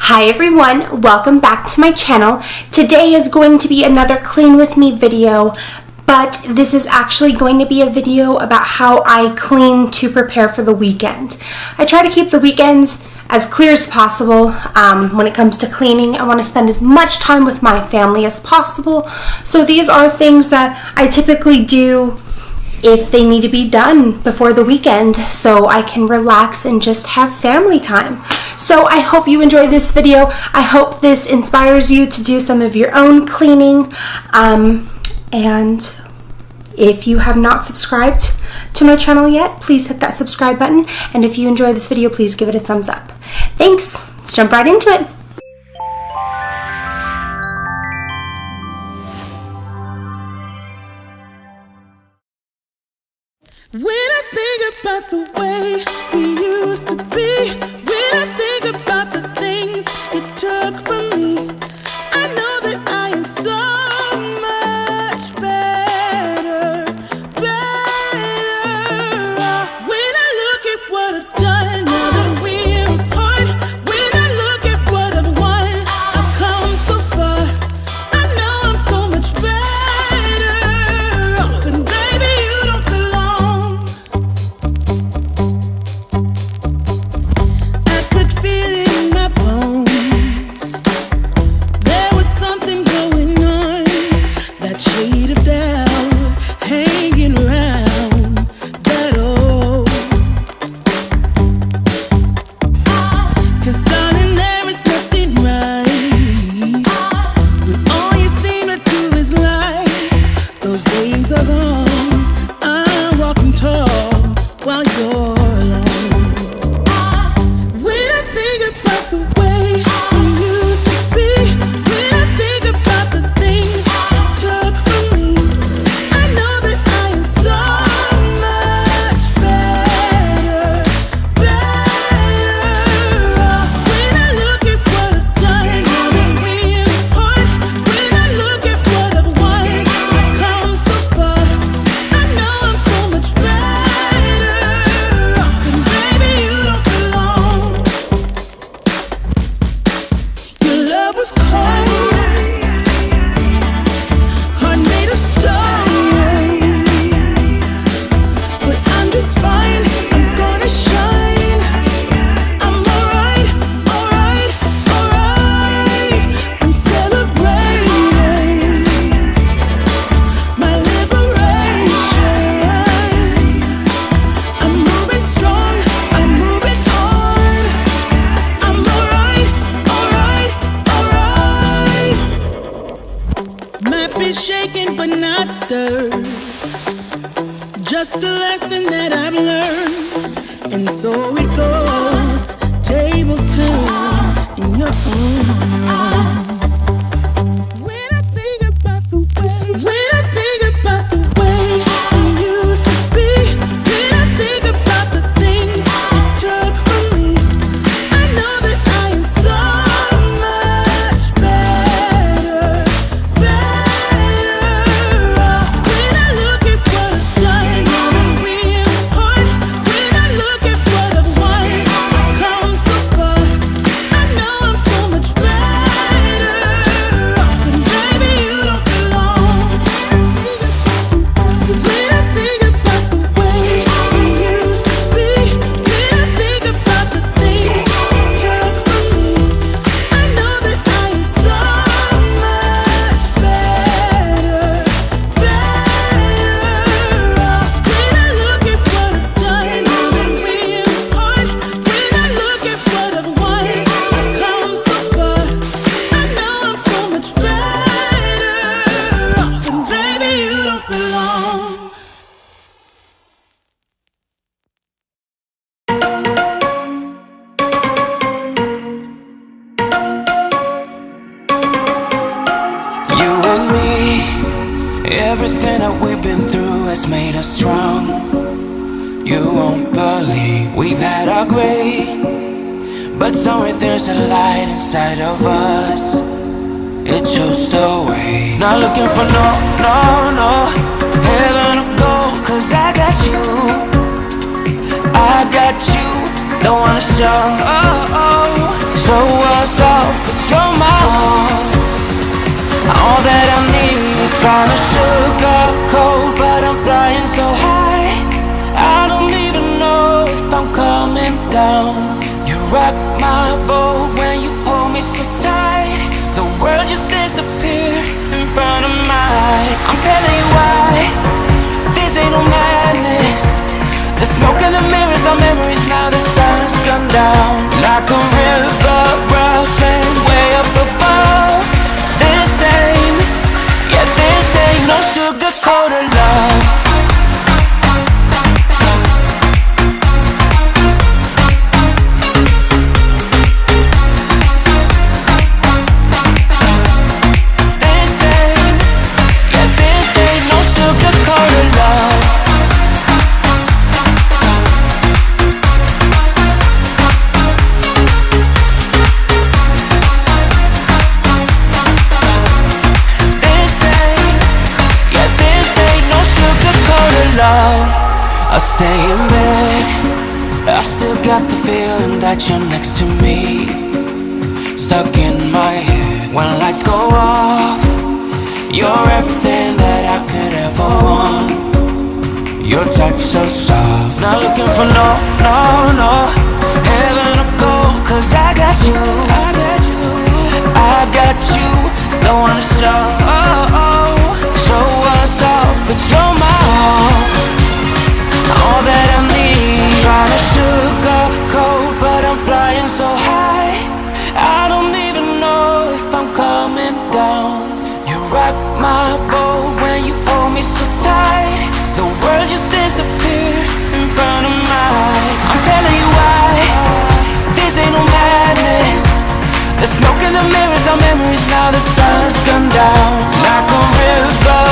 Hi everyone, welcome back to my channel. Today is going to be another clean with me video, but this is actually going to be a video about how I clean to prepare for the weekend. I try to keep the weekends as clear as possible. When it comes to cleaning, I want to spend as much time with my family as possible. So these are things that I typically do if they need to be done before the weekend so I can relax and just have family time. So I hope you enjoy this video. I hope this inspires you to do some of your own cleaning. And if you have not subscribed to my channel yet, please hit that subscribe button. And if you enjoy this video, please give it a thumbs up. Thanks. Let's jump right into it. When I think about the way we used to be, when I think about the things you took from me, I know that I am so much better. When I look at what I've done, now that we're apart, when I look at what I've won, I've come so far. I know I'm so much better off, and baby, you don't belong. Shaken but not stirred, just a lesson that I've learned, and so it goes. Tables turn, and you're on your own. When I think about the way, when I think about the way we used to be, when I think about the things you took from me, I know that I am so much better. Everything that we've been through has made us strong. You won't believe we've had our gray, but somewhere there's a light inside of us. It shows the way. Not looking for no heaven or gold, 'cause I got you. I got you. Don't wanna show Show us off, but you're my all that I need. Trying to sugarcoat, but I'm flying so high. I don't even know if I'm coming down. You rock my boat when you hold me so tight. The world just disappears in front of my eyes. I'm telling you why, this ain't no madness. The smoke in the mirrors are memories now. The sun's gone down like a river rushing way up above. This ain't, yeah, this ain't no sugar-coated love. This ain't, yeah, this ain't no sugar-coated love. Love, I stay in bed, I still got the feeling that you're next to me. Stuck in my head when lights go off. You're everything that I could ever want. Your touch so soft, not looking for no heaven or gold, 'cause I got you, I got you. Don't wanna show us off, but you're my all that I need. Trying to sugarcoat, but I'm flying so high. I don't even know if I'm coming down. You rock my boat when you hold me so tight. The world just disappears in front of my eyes. I'm telling you why, this ain't no madness. The smoke in the mirrors are memories now. The sun's gone down like a river